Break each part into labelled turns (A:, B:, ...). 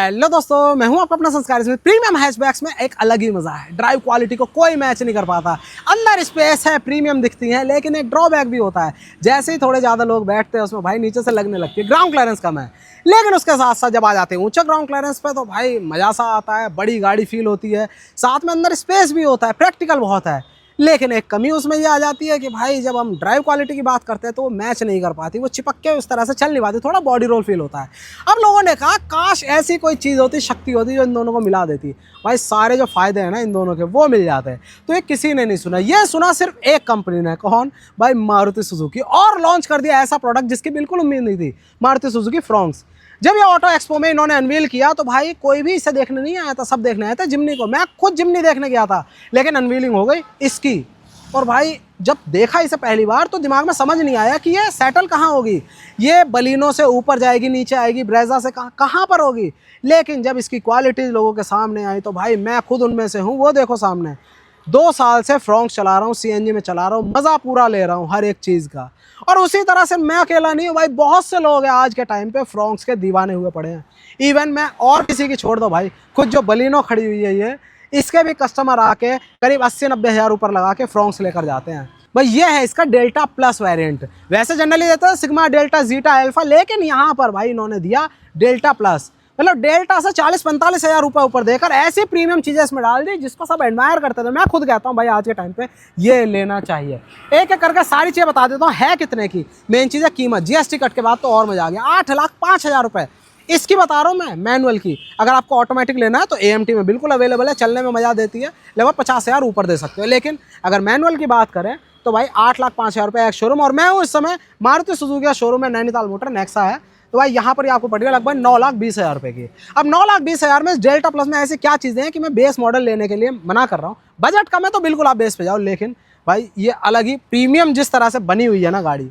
A: Hello दोस्तों, मैं हूं आपका अपना संस्कार। इसमें प्रीमियम हैचबैक्स में एक अलग ही मजा है। ड्राइव क्वालिटी को कोई मैच नहीं कर पाता। अंदर स्पेस है, प्रीमियम दिखती है, लेकिन एक ड्रॉबैक भी होता है। जैसे ही थोड़े ज़्यादा लोग बैठते हैं उसमें भाई नीचे से लगने लगती है, ग्राउंड क्लियरेंस कम है। लेकिन उसके साथ साथ जब आ जाते हैं ऊंचा ग्राउंड क्लियरेंस पे तो भाई मज़ा सा आता है, बड़ी गाड़ी फील होती है, साथ में अंदर स्पेस भी होता है, प्रैक्टिकल बहुत है। लेकिन एक कमी उसमें ये आ जाती है कि भाई जब हम ड्राइव क्वालिटी की बात करते हैं तो वो मैच नहीं कर पाती, वो चिपक के उस तरह से चल नहीं पाती, थोड़ा बॉडी रोल फील होता है। अब लोगों ने कहा काश ऐसी कोई चीज़ होती, शक्ति होती जो इन दोनों को मिला देती, भाई सारे जो फायदे हैं ना इन दोनों के वो मिल जाते हैं। तो ये किसी ने नहीं सुना, ये सुना सिर्फ एक कंपनी ने। कौन? भाई मारुति सुजुकी। और लॉन्च कर दिया ऐसा प्रोडक्ट जिसकी बिल्कुल उम्मीद नहीं थी, मारुति सुजुकी फ्रॉन्क्स। जब ये ऑटो एक्सपो में इन्होंने अनवील किया तो भाई कोई भी इसे देखने नहीं आया था, सब देखने आया था जिमनी को। मैं खुद जिमनी देखने गया था, लेकिन अनवीलिंग हो गई इसकी। और भाई जब देखा इसे पहली बार तो दिमाग में समझ नहीं आया कि ये सेटल कहाँ होगी, ये बलिनो से ऊपर जाएगी, नीचे आएगी, ब्रेजा से कहाँ पर होगी। लेकिन जब इसकी क्वालिटी लोगों के सामने आई तो भाई मैं खुद उनमें से हूँ। वो देखो सामने, 2 साल से फ्रॉन्क्स चला रहा हूँ, सीएनजी में चला रहा हूँ, मज़ा पूरा ले रहा हूँ हर एक चीज़ का। और उसी तरह से मैं अकेला नहीं हूँ भाई, बहुत से लोग हैं आज के टाइम पे फ्रॉन्क्स के दीवाने हुए पड़े हैं। इवन मैं और किसी की छोड़ दो भाई, खुद जो बलिनो खड़ी हुई है ये, इसके भी कस्टमर आके करीब 80-90 हज़ार ऊपर लगा के फ्रॉन्क्स लेकर जाते हैं। भाई ये है इसका डेल्टा प्लस वेरिएंट। वैसे जनरली देते हैं सिग्मा, डेल्टा, जीटा, अल्फा, लेकिन यहाँ पर भाई इन्होंने दिया डेल्टा प्लस। मतलब डेल्टा से 40-45 हज़ार रुपये ऊपर देकर ऐसी प्रीमियम चीज़ें इसमें डाल दी जिसको सब एडमायर करते थे। मैं खुद कहता हूँ भाई आज के टाइम पे ये लेना चाहिए। एक एक करके सारी चीज़ें बता देता हूँ है कितने की। मेन चीज़ है कीमत, जीएसटी कट के बाद तो और मजा आ गया। 8,05,000 रुपये इसकी बता रहा हूँ मैं, मैनुअल की। अगर आपको ऑटोमेटिक लेना है तो एएमटी में बिल्कुल अवेलेबल है, चलने में मज़ा देती है, लगभग 50 हज़ार ऊपर दे सकते हो। लेकिन अगर मैनुअल की बात करें तो भाई 8,05,000 रुपये एक शोरूम। और मैं हूँ इस समय मारुति सुजुकी का शोरूम है, नैनीताल मोटर नेक्सा है। तो भाई यहाँ पर ही आपको पड़ेगा लगभग 9,20,000 रुपये की। अब 9,20,000 में डेल्टा प्लस में ऐसी क्या चीज़ें हैं कि मैं बेस मॉडल लेने के लिए मना कर रहा हूँ। बजट कम है तो बिल्कुल आप बेस पे जाओ, लेकिन भाई ये अलग ही प्रीमियम जिस तरह से बनी हुई है ना गाड़ी,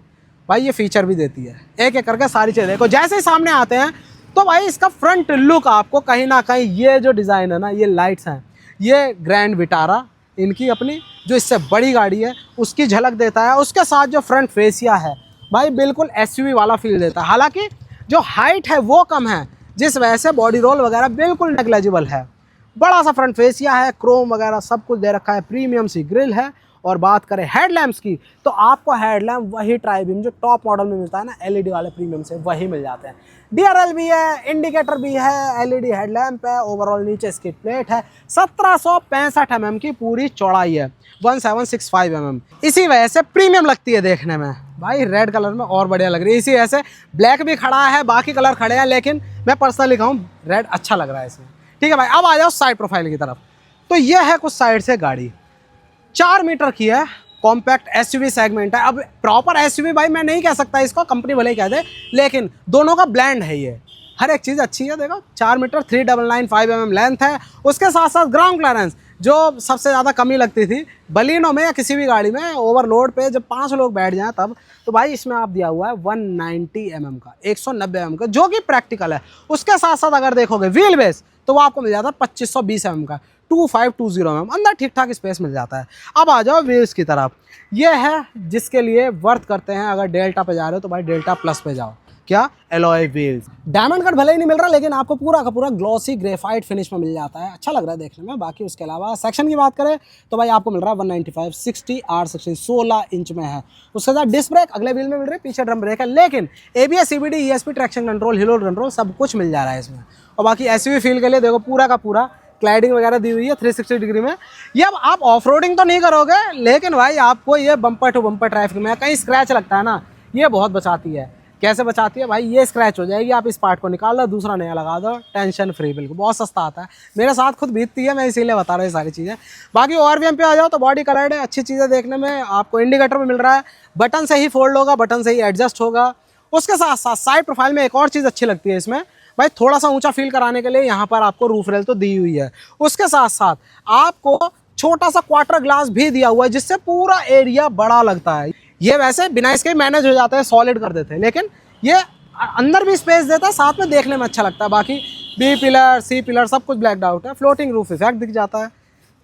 A: भाई ये फीचर भी देती है। एक एक करके सारी चीज़ें देखो। जैसे ही सामने आते हैं तो भाई इसका फ्रंट लुक आपको कहीं ना कहीं, ये जो डिज़ाइन है ना, ये लाइट्स हैं, ये ग्रैंड विटारा इनकी अपनी जो इससे बड़ी गाड़ी है उसकी झलक देता है। उसके साथ जो फ्रंट फेसिया है भाई बिल्कुल एसयूवी वाला फील देता है। हालांकि जो हाइट है वो कम है, जिस वजह से बॉडी रोल वगैरह बिल्कुल नेग्लेजिबल है। बड़ा सा फ्रंट फेसिया है, क्रोम वगैरह सब कुछ दे रखा है, प्रीमियम सी ग्रिल है। और बात करें हेडलैम्प्स की तो आपको हेडलैम्प वही ट्राइबीम जो टॉप मॉडल में मिलता है ना, एलईडी वाले प्रीमियम से वही मिल जाते हैं। डीआरएल भी है, इंडिकेटर भी है, एलईडी हेडलैम्प है। ओवरऑल नीचे स्किड प्लेट है, 1765 mm की पूरी चौड़ाई है, 1765 mm। इसी वजह से प्रीमियम लगती है देखने में। भाई रेड कलर में और बढ़िया लग रही है, इसी वजह से ब्लैक भी खड़ा है, बाकी कलर खड़े हैं, लेकिन मैं पर्सनली कहूँ रेड अच्छा लग रहा है इसमें। ठीक है भाई, अब आ जाओ साइड प्रोफाइल की तरफ। तो ये है कुछ साइड से गाड़ी, 4 मीटर की है, कॉम्पैक्ट एसयूवी सेगमेंट है। अब प्रॉपर एसयूवी भाई मैं नहीं कह सकता इसको, कंपनी भले ही कह दे, लेकिन दोनों का ब्लेंड है ये। हर एक चीज़ अच्छी है। देखो 4 मीटर 3,995 mm लेंथ है। उसके साथ साथ ग्राउंड क्लियरेंस जो सबसे ज़्यादा कमी लगती थी बलिनो में या किसी भी गाड़ी में, ओवरलोड पे जब 5 लोग बैठ जाएं तब, तो भाई इसमें आप दिया हुआ है 190 mm का, 190 mm का, जो कि प्रैक्टिकल है। उसके साथ साथ अगर देखोगे व्हील बेस तो वो आपको मिल जाता है 2520 mm का, 2520 mm। अंदर ठीक ठाक स्पेस मिल जाता है। अब आ जाओ व्हील्स की तरफ। ये है जिसके लिए वर्थ करते हैं, अगर डेल्टा पे जा रहे हो तो भाई डेल्टा प्लस पे जाओ। क्या? Alloy wheels. डायमंड कट भले ही नहीं मिल रहा, लेकिन आपको पूरा का पूरा ग्लॉसी ग्रेफाइट फिनिश में मिल जाता है, अच्छा लग रहा है देखने में। बाकी उसके अलावा सेक्शन की बात करें तो भाई आपको मिल रहा है 195 60 R16 16 इंच में है। उसके साथ डिस्क ब्रेक अगले व्हील में मिल रही है, पीछे ड्रम ब्रेक है, लेकिन ABS CBD ESP traction control, hill hold control सब कुछ मिल जा रहा है इसमें। और बाकी एसयूवी फील के लिए देखो पूरा का पूरा क्लाइडिंग वगैरह दी हुई है 360 डिग्री में। ये अब आप ऑफ रोडिंग तो नहीं करोगे, लेकिन भाई आपको ये बम्पर टू बम्पर ट्रैफिक में कहीं स्क्रैच लगता है ना, ये बहुत बचाती है। कैसे बचाती है भाई? ये स्क्रैच हो जाएगी, आप इस पार्ट को निकाल लो, दूसरा नया लगा दो, टेंशन फ्री, बिल्कुल बहुत सस्ता आता है। मेरे साथ खुद बीतती है, मैं इसीलिए बता रहा हूँ ये सारी चीज़ें। बाकी ORVM पे आ जाओ तो बॉडी कलर्ड है, अच्छी चीज़ें देखने में। आपको इंडिकेटर भी मिल रहा है, बटन से ही फोल्ड होगा, बटन से ही एडजस्ट होगा। उसके साथ साथ साइड प्रोफाइल में एक और चीज़ अच्छी लगती है इसमें भाई, थोड़ा सा ऊंचा फील कराने के लिए यहाँ पर आपको रूफ रेल तो दी हुई है। उसके साथ साथ आपको छोटा सा क्वार्टर ग्लास भी दिया हुआ है, जिससे पूरा एरिया बड़ा लगता है। ये वैसे बिना इसके मैनेज हो जाता है, सॉलिड कर देते हैं, लेकिन ये अंदर भी स्पेस देता है, साथ में देखने में अच्छा लगता है। बाकी B पिलर C पिलर सब कुछ ब्लैक्ड आउट है, फ्लोटिंग रूफ इफेक्ट दिख जाता है।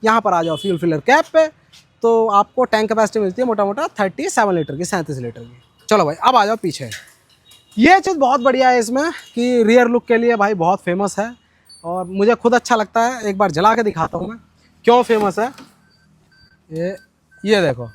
A: यहाँ पर आ जाओ फ्यूल फिलर कैप पे तो आपको टैंक कैपेसिटी मिलती है मोटा मोटा 37 लीटर की, 37 लीटर की। चलो भाई अब आ जाओ पीछे। ये चीज़ बहुत बढ़िया है इसमें कि रियर लुक के लिए भाई बहुत फेमस है। और मुझे खुद अच्छा लगता है। एक बार जला के दिखाता हूँ मैं क्यों फेमस है। ये देखो,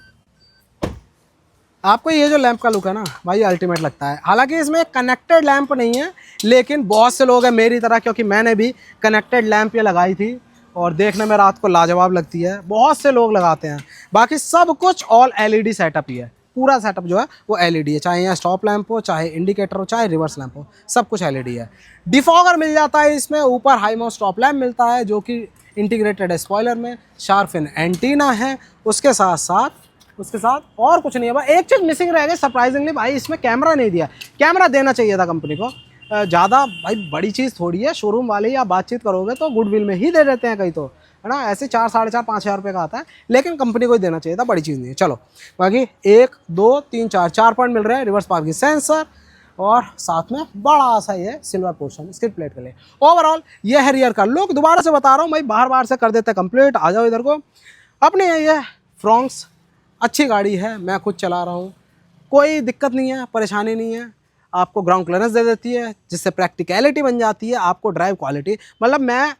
A: आपको ये जो लैंप का लुक है ना भाई अल्टीमेट लगता है। हालांकि इसमें कनेक्टेड लैंप नहीं है, लेकिन बहुत से लोग हैं मेरी तरह, क्योंकि मैंने भी कनेक्टेड लैंप ये लगाई थी और देखने में रात को लाजवाब लगती है। बहुत से लोग लगाते हैं। बाकी सब कुछ ऑल एलईडी सेटअप ही है। पूरा सेटअप जो है वो एलईडी है, चाहे यहाँ स्टॉप लैंप हो, चाहे इंडिकेटर हो, चाहे रिवर्स लैंप हो, सब कुछ एलईडी है। डिफॉगर मिल जाता है इसमें, ऊपर हाई माउंट स्टॉप लैंप मिलता है जो कि इंटीग्रेटेड है स्पॉइलर में, शार्फिन एंटीना है उसके साथ और कुछ नहीं है। भाई एक चीज़ मिसिंग रह गई सरप्राइजिंगली, भाई इसमें कैमरा नहीं दिया। कैमरा देना चाहिए था कंपनी को। ज़्यादा भाई बड़ी चीज़ थोड़ी है, शोरूम वाले ही आप बातचीत करोगे तो गुडविल में ही दे देते हैं कहीं तो, है ना। ऐसे 4, साढ़े 4, 5 हज़ार रुपये का आता है, लेकिन कंपनी को ही देना चाहिए था, बड़ी चीज़ नहीं है। चलो बाकी 1, 2, 3, 4 पॉइंट मिल रहे हैं। रिवर्स पार्किंग सेंसर और साथ में बड़ा सा ये सिल्वर पोर्शन स्किड प्लेट के लिए। ओवरऑल ये है रियर का लुक। दोबारा से बता रहा हूँ भाई, बार से कर देते कंप्लीट। आ जाओ इधर को। अपने ये फ्रॉन्क्स अच्छी गाड़ी है, मैं खुद चला रहा हूँ, कोई दिक्कत नहीं है, परेशानी नहीं है। आपको ग्राउंड क्लियरेंस दे देती है जिससे प्रैक्टिकलिटी बन जाती है। आपको ड्राइव क्वालिटी, मतलब मैं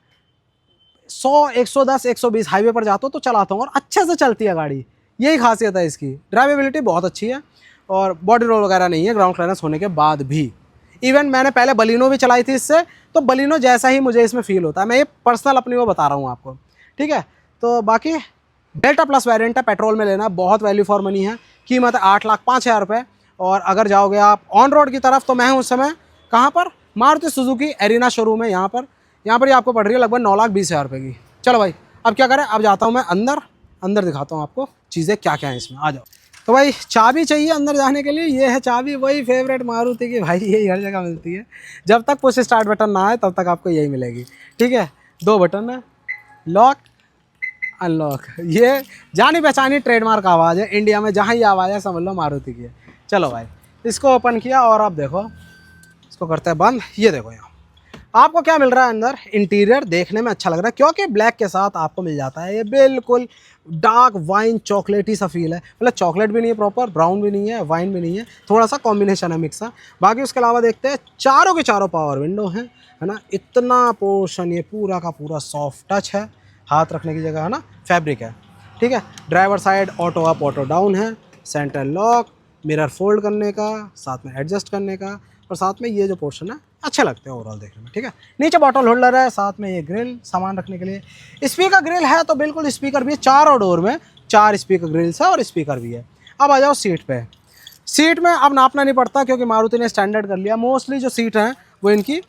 A: 100, 110, 120 हाईवे पर जाता हूँ तो चलाता हूँ और अच्छे से चलती है गाड़ी। यही खासियत है इसकी। ड्राइवेबिलिटी बहुत अच्छी है और बॉडी रोल वगैरह नहीं है ग्राउंड क्लियरेंस होने के बाद भी। इवन मैंने पहले बलिनो भी चलाई थी इससे, तो बलिनो जैसा ही मुझे इसमें फील होता है। मैं ये पर्सनल अपनी वो बता रहा हूँ आपको, ठीक है। तो बाकी डेल्टा प्लस वेरिएंट है, पेट्रोल में लेना बहुत वैल्यू फॉर मनी है। कीमत है 8,05,000 रुपये। और अगर जाओगे आप ऑन रोड की तरफ तो मैं हूँ उस समय कहाँ पर, मारुति सुजुकी एरिना शोरूम है यहाँ पर ही आपको पड़ रही है लगभग 9,20,000 रुपये की। चलो भाई अब क्या करें, अब जाता हूँ मैं अंदर दिखाता हूँ आपको चीज़ें क्या क्या हैं इसमें। आ जाओ। तो भाई चाबी चाहिए अंदर जाने के लिए, ये है चाबी, वही फेवरेट मारुति की भाई, यही हर जगह मिलती है। जब तक पुश स्टार्ट बटन ना आए तब तक आपको यही मिलेगी, ठीक है। 2 बटन है, लॉक अनलॉक। ये जानी पहचानी ट्रेडमार्क आवाज़ है, इंडिया में जहाँ ही आवाज़ है समझ लो मारुति की है। चलो भाई इसको ओपन किया और अब देखो इसको करते हैं बंद। ये देखो यहाँ आपको क्या मिल रहा है अंदर। इंटीरियर देखने में अच्छा लग रहा है क्योंकि ब्लैक के साथ आपको मिल जाता है ये बिल्कुल डार्क वाइन चॉकलेटी सा फील है। मतलब चॉकलेट भी नहीं है प्रॉपर, ब्राउन भी नहीं है, वाइन भी नहीं है, थोड़ा सा कॉम्बिनेशन है मिक्स है। बाकी उसके अलावा देखते हैं चारों के चारों पावर विंडो हैं, है ना। इतना पोर्शन ये पूरा का पूरा सॉफ्ट टच है, हाथ रखने की जगह है ना, फैब्रिक है, ठीक है। Driver side auto up auto down है, सेंटर लॉक, मिरर फोल्ड करने का, साथ में एडजस्ट करने का, और साथ में ये जो पोर्शन है अच्छे लगते हैं ओवरऑल देखने में, ठीक है। नीचे बॉटल होल्डर है, साथ में ये ग्रिल सामान रखने के लिए। स्पीकर ग्रिल है तो बिल्कुल स्पीकर भी है, चारों डोर में 4 स्पीकर ग्रिल्स है और स्पीकर भी है। अब आ जाओ सीट पे। सीट में अब नापना नहीं पड़ता क्योंकि मारुति ने स्टैंडर्ड कर लिया। मोस्टली जो सीट हैं वो इनकी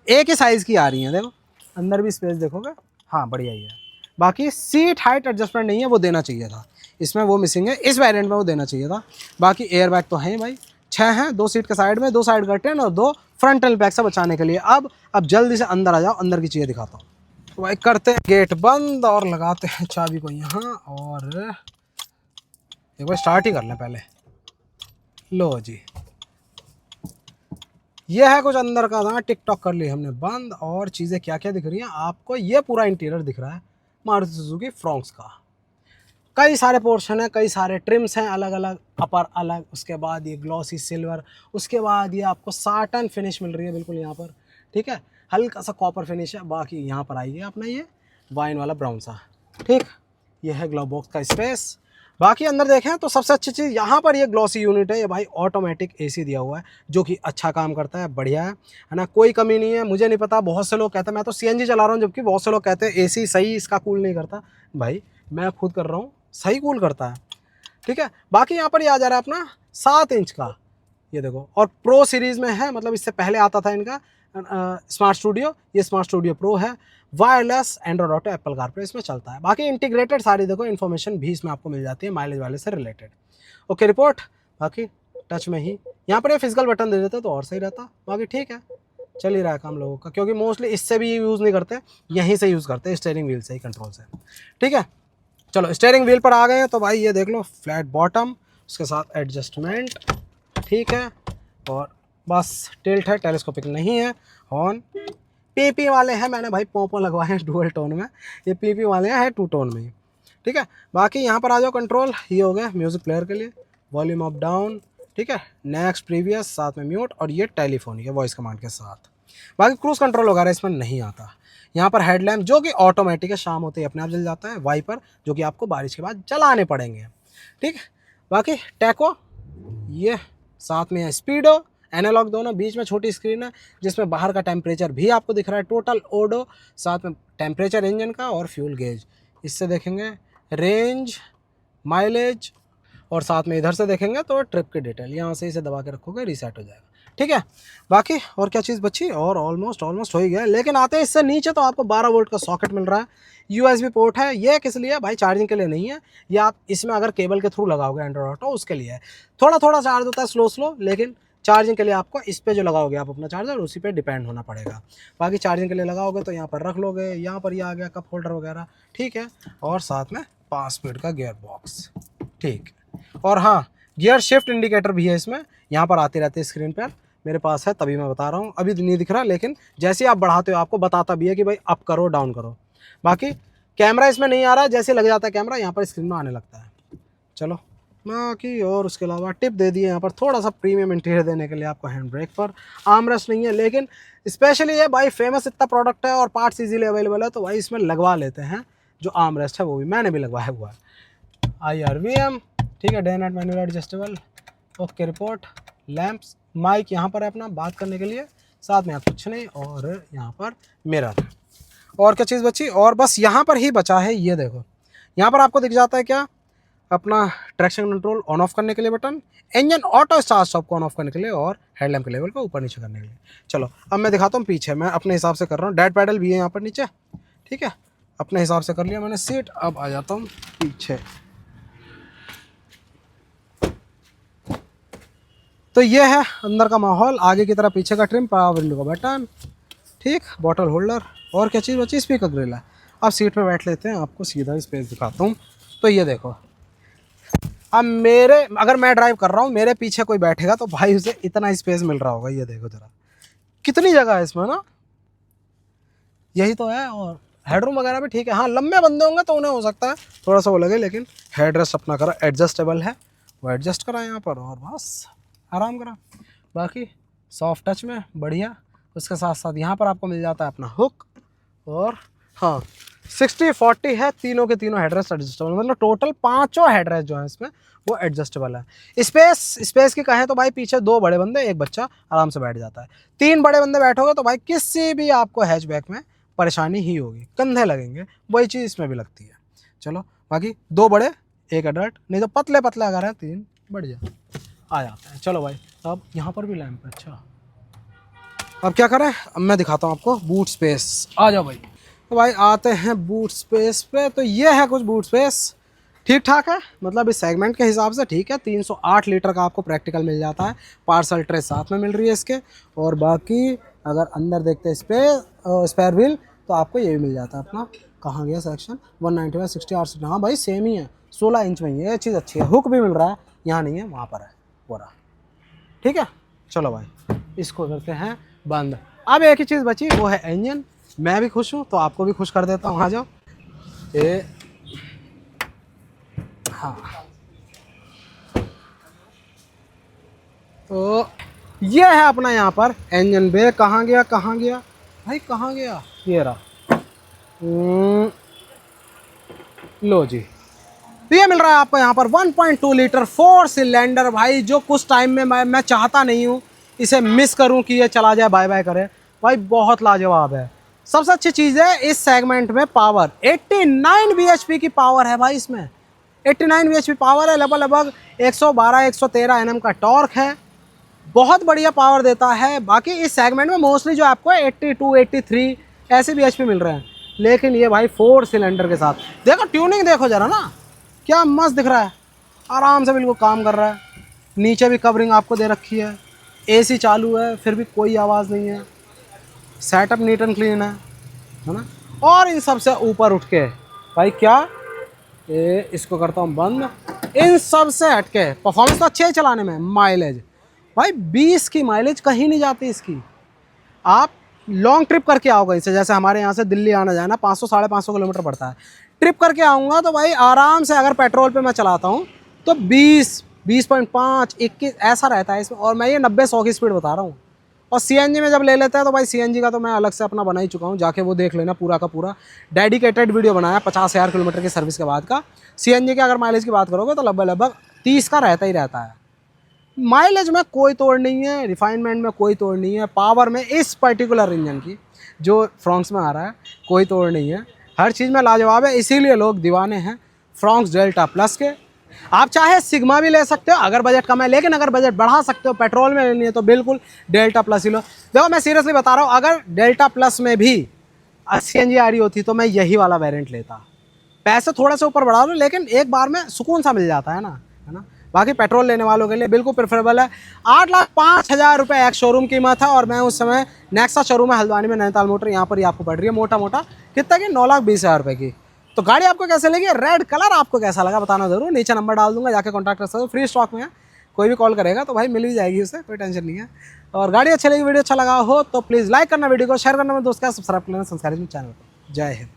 A: एक ही साइज़ की आ रही हैं। देखो अंदर भी स्पेस देखोगे, हाँ बढ़िया ही है। बाकी सीट हाइट एडजस्टमेंट नहीं है, वो देना चाहिए था इसमें, वो मिसिंग है। इस वेरिएंट में वो देना चाहिए था। बाकी एयर बैग तो हैं भाई, 6 हैं, 2 सीट के साइड में, 2 साइड कर्टेन और 2 फ्रंटल बैग से बचाने के लिए। अब जल्दी से अंदर आ जाओ, अंदर की चीज़ें दिखाता हूँ। तो भाई करते हैं गेट बंद और लगाते हैं चाबी को यहाँ, और एक बार स्टार्ट ही कर लें पहले। लो जी, ये है कुछ अंदर का था। टिकटॉक कर ली हमने बंद, और चीज़ें क्या क्या दिख रही हैं आपको। ये पूरा इंटीरियर दिख रहा है मारुति सुजुकी फ्रॉन्क्स का। कई सारे पोर्शन है, कई सारे ट्रिम्स हैं अलग अलग, अपर अलग, उसके बाद ये ग्लॉसी सिल्वर, उसके बाद ये आपको साटन फिनिश मिल रही है बिल्कुल यहाँ पर, ठीक है। हल्का सा कॉपर फिनिश है। बाकी यहाँ पर आइए अपना ये वाइन वाला ब्राउन सा, ठीक। ये है ग्लव बॉक्स का स्पेस। बाकी अंदर देखें तो सबसे अच्छी चीज़ यहाँ पर ये ग्लॉसी यूनिट है। ये भाई ऑटोमेटिक एसी दिया हुआ है जो कि अच्छा काम करता है, बढ़िया है ना, कोई कमी नहीं है। मुझे नहीं पता, बहुत से लोग कहते हैं, मैं तो सीएनजी चला रहा हूँ, जबकि बहुत से लोग कहते हैं एसी सही इसका कूल नहीं करता। भाई मैं खुद कर रहा हूँ, सही कूल करता है, ठीक है। बाकी यहाँ पर ये आ जा रहा है अपना 7 इंच का, ये देखो, और प्रो सीरीज़ में है। मतलब इससे पहले आता था इनका स्मार्ट स्टूडियो, ये स्मार्ट स्टूडियो प्रो है। Wireless Android auto Apple CarPlay इसमें चलता है। बाकी इंटीग्रेटेड सारी देखो इन्फॉर्मेशन भी इसमें आपको मिल जाती है माइलेज वाले से रिलेटेड। ओके रिपोर्ट, बाकी टच में ही यहाँ पर ये फिजिकल बटन दे देते तो और सही रहता। बाकी ठीक है, चल ही रहा है काम लोगों का, क्योंकि मोस्टली इससे भी यूज़ नहीं करते, यहीं से यूज़ करते हैं स्टीयरिंग व्हील से ही, कंट्रोल से, ठीक है। चलो स्टीयरिंग व्हील पर आ गए हैं तो भाई ये देख लो, फ्लैट बॉटम, उसके साथ एडजस्टमेंट, ठीक है। और बस टिल्ट है, टेलीस्कोपिक नहीं है। हॉर्न पीपी वाले हैं, मैंने भाई पोंपो लगवाए हैं डुअल टोन में, ये पीपी वाले हैं 2 टोन में ही, ठीक है। बाकी यहाँ पर आ जाओ कंट्रोल, ये हो गया म्यूज़िक प्लेयर के लिए, वॉल्यूम अप डाउन, ठीक है, नेक्स्ट प्रीवियस, साथ में म्यूट, और ये टेलीफोन है वॉइस कमांड के साथ। बाकी क्रूज़ कंट्रोल वगैरह इसमें नहीं आता। यहाँ पर हेडलैम्प जो कि ऑटोमेटिक है, शाम होते ही अपने आप जल जाता है। वाइपर जो कि आपको बारिश के बाद जलाने पड़ेंगे, ठीक है। बाकी टैको, ये साथ में है स्पीडो, एनालॉग दोनों, बीच में छोटी स्क्रीन है जिसमें बाहर का टेम्परेचर भी आपको दिख रहा है, टोटल ओडो, साथ में टेम्परेचर इंजन का और फ्यूल गेज। इससे देखेंगे रेंज, माइलेज, और साथ में इधर से देखेंगे तो ट्रिप की डिटेल। यहाँ से इसे दबा के रखोगे रीसेट हो जाएगा, ठीक है। बाकी और क्या चीज़ बची, और ऑलमोस्ट हो ही गया। लेकिन आते हैं इससे नीचे तो आपको 12 वोल्ट का सॉकेट मिल रहा है, USB पोर्ट है। ये किस लिए भाई, चार्जिंग के लिए नहीं है, ये आप इसमें अगर केबल के थ्रू लगाओगे एंड्रॉइड ऑटो उसके लिए है। थोड़ा थोड़ा चार्ज होता है स्लो, लेकिन चार्जिंग के लिए आपको इस पे जो लगाओगे आप अपना चार्जर, उसी पे डिपेंड होना पड़ेगा। बाकी चार्जिंग के लिए लगाओगे तो यहाँ पर रख लोगे, यहाँ पर ये आ गया कप होल्डर वगैरह, ठीक है। और साथ में 5 स्पीड का गियर बॉक्स, ठीक। और हाँ, गियर शिफ्ट इंडिकेटर भी है इसमें, यहाँ पर आती रहती है स्क्रीन पर, मेरे पास है तभी मैं बता रहा हूँ, अभी नहीं दिख रहा, लेकिन जैसे ही आप बढ़ाते हो आपको बताता भी है कि भाई अप करो डाउन करो। बाकी कैमरा इसमें नहीं आ रहा है, जैसे लग जाता है कैमरा यहाँ पर स्क्रीन में आने लगता है। चलो बाकी, और उसके अलावा टिप दे दिए यहाँ पर थोड़ा सा प्रीमियम इंटीरियर देने के लिए आपको। हैंड ब्रेक पर आर्मरेस्ट नहीं है, लेकिन स्पेशली ये भाई फेमस इतना प्रोडक्ट है और पार्ट्स इजीली अवेलेबल है, तो भाई इसमें लगवा लेते हैं जो आर्मरेस्ट है, वो भी मैंने भी लगवाया हुआ है। IRVM, ठीक है, day night manual adjustable, okay report, lamps, mic यहाँ पर है अपना बात करने के लिए, साथ में कुछ नहीं, और यहाँ पर मिरर। और क्या चीज़ बची, और बस यहाँ पर ही बचा है, ये देखो यहाँ पर आपको दिख जाता है क्या, अपना ट्रैक्शन कंट्रोल ऑन ऑफ करने के लिए button, engine auto start stop को ऑन ऑफ करने के लिए, और हेडलैम्प के लेवल को ऊपर नीचे करने के लिए। चलो अब मैं दिखाता हूँ पीछे, मैं अपने हिसाब से कर रहा हूँ। डेड पैडल भी है यहाँ पर नीचे, ठीक है, अपने हिसाब से कर लिया मैंने सीट। अब आ जाता हूँ पीछे, तो ये है अंदर का माहौल, आगे की तरफ पीछे का ट्रिम, पावर विंडो का बटन, ठीक, बॉटल होल्डर, और क्या चीज़ बची, स्पीकर ग्रिल है। अब सीट पे बैठ लेते हैं, आपको सीधा स्पेस दिखाता हूँ। तो ये देखो, अब अगर मैं ड्राइव कर रहा हूँ, मेरे पीछे कोई बैठेगा तो भाई उसे इतना स्पेस मिल रहा होगा, ये देखो जरा कितनी जगह है इसमें ना, यही तो है। और हेडरूम वगैरह भी ठीक है, हाँ लंबे बंदे होंगे तो उन्हें हो सकता है थोड़ा सा वो लगे, लेकिन हेड रेस्ट अपना करा एडजस्टेबल है, वो एडजस्ट करा यहाँ पर, और बस आराम करा। बाकी सॉफ्ट टच में बढ़िया। उसके साथ साथ यहाँ पर आपको मिल जाता है अपना हुक, और हाँ 60-40 है, तीनों के तीनों हेडरेस्ट एडजस्टेबल, मतलब टोटल 5 हेडरेस्ट जो है इसमें वो एडजस्टेबल है। स्पेस की कहें तो भाई पीछे 2 बड़े बंदे, एक बच्चा आराम से बैठ जाता है। 3 बड़े बंदे बैठोगे तो भाई किसी भी आपको हैचबैक में परेशानी ही होगी, कंधे लगेंगे, वही चीज़ इसमें भी लगती है। चलो बाकी 2 बड़े 1 एडल्ट, नहीं तो पतले पतले अगर है 3 बढ़िया आ जाते हैं। चलो भाई, अब यहाँ पर भी लैंप है, अच्छा अब क्या करें, अब मैं दिखाता हूँ आपको बूट स्पेस, आ जाओ भाई। तो भाई आते हैं बूट स्पेस पे, तो ये है कुछ बूट स्पेस, ठीक ठाक है, मतलब इस सेगमेंट के हिसाब से ठीक है। 308 लीटर का आपको प्रैक्टिकल मिल जाता है, पार्सल ट्रे साथ में मिल रही है इसके। और बाकी अगर अंदर देखते हैं स्पेयर व्हील, तो आपको ये भी मिल जाता है अपना, कहाँ गया सेक्शन 195/60 RC, हाँ भाई सेम ही है, 16 इंच में ये चीज़ अच्छी है। हुक भी मिल रहा है, यहाँ नहीं है वहाँ पर है पूरा, ठीक है। चलो भाई इसको करते हैं बंद। अब एक ही चीज़ बची, वो है इंजन। मैं भी खुश हूँ तो आपको भी खुश कर देता हूँ, आ जाओ। ये हाँ, तो ये है अपना यहाँ पर इंजन बे, कहाँ गया भाई, कहाँ गया, ये रहा। लो जी, तो ये मिल रहा है आपको यहाँ पर 1.2 लीटर 4 सिलेंडर भाई, जो कुछ टाइम में मैं चाहता नहीं हूँ इसे मिस करूँ कि ये चला जाए, बाय बाय करे भाई, बहुत लाजवाब है। सबसे अच्छी चीज़ है इस सेगमेंट में पावर, 89 bhp की पावर है भाई इसमें, 89 bhp पावर है, लगभग 112-113 Nm का टॉर्क है, बहुत बढ़िया पावर देता है। बाकी इस सेगमेंट में मोस्टली जो आपको 82-83 ऐसे bhp मिल रहे हैं, लेकिन ये भाई 4 सिलेंडर के साथ देखो, ट्यूनिंग देखो जरा ना, क्या मस्त दिख रहा है, आराम से बिल्कुल काम कर रहा है। नीचे भी कवरिंग आपको दे रखी है, AC चालू है फिर भी कोई आवाज़ नहीं है, सेटअप नीट एंड क्लीन है ना। और इन सब से ऊपर उठ के भाई क्या, ये इसको करता हूँ बंद, इन सब से हट के परफॉर्मेंस तो अच्छी है चलाने में। माइलेज भाई 20 की माइलेज कहीं नहीं जाती इसकी। आप लॉन्ग ट्रिप करके आओगे इससे, जैसे हमारे यहाँ से दिल्ली आना जाए ना 500-550 किलोमीटर पड़ता है, ट्रिप करके आऊँगा तो भाई आराम से, अगर पेट्रोल पे मैं चलाता हूँ तो 20, 20.5, 21 ऐसा रहता है इसमें। और मैं ये 90-100 की स्पीड बता रहा हूँ, और सीएनजी में जब ले लेते हैं तो भाई सीएनजी का तो मैं अलग से अपना बना ही चुका हूँ, जाके वो देख लेना पूरा का पूरा डेडिकेटेड वीडियो बनाया 50,000 किलोमीटर की सर्विस के बाद का। सीएनजी के अगर माइलेज की बात करोगे तो लगभग 30 का रहता ही रहता है। माइलेज में कोई तोड़ नहीं है, रिफाइनमेंट में कोई तोड़ नहीं है, पावर में इस पर्टिकुलर इंजन की जो फ्रॉन्क्स में आ रहा है कोई तोड़ नहीं है, हर चीज़ में लाजवाब है। इसीलिए लोग दीवाने हैं फ्रॉन्क्स डेल्टा प्लस के। आप चाहे सिग्मा भी ले सकते हो अगर बजट कम है, लेकिन अगर बजट बढ़ा सकते हो, पेट्रोल में लेनी है तो बिल्कुल डेल्टा प्लस ही लो। देखो मैं सीरियसली बता रहा हूँ, अगर डेल्टा प्लस में भी सीएनजी आ रही होती तो मैं यही वाला वेरिएंट लेता। पैसे थोड़े से ऊपर बढ़ा दो लेकिन एक बार में सुकून सा मिल जाता है ना, है ना। बाकी पेट्रोल लेने वालों के लिए बिल्कुल प्रेफरेबल है। 8,05,000 रुपये एक शोरूम कीमत है, और मैं उस समय नेक्सा शोरूम है हल्द्वानी में, नैनीताल मोटर, यहाँ पर ही आपको पड़ रही है मोटा मोटा कितना की 9,20,000 रुपये की। तो गाड़ी आपको कैसे लगी, रेड कलर आपको कैसा लगा बताना जरूर, नीचे नंबर डाल दूंगा, जाके कॉन्टैक्ट कर सकते हो, फ्री स्टॉक में है, कोई भी कॉल करेगा तो भाई मिल ही जाएगी उससे, कोई टेंशन नहीं है। और गाड़ी अच्छी लगी, वीडियो अच्छा लगा हो तो प्लीज़ लाइक करना, वीडियो को शेयर करना, मेरे दोस्त का सब्सक्राइब करना संस्कारी चैनल को। जय हिंद।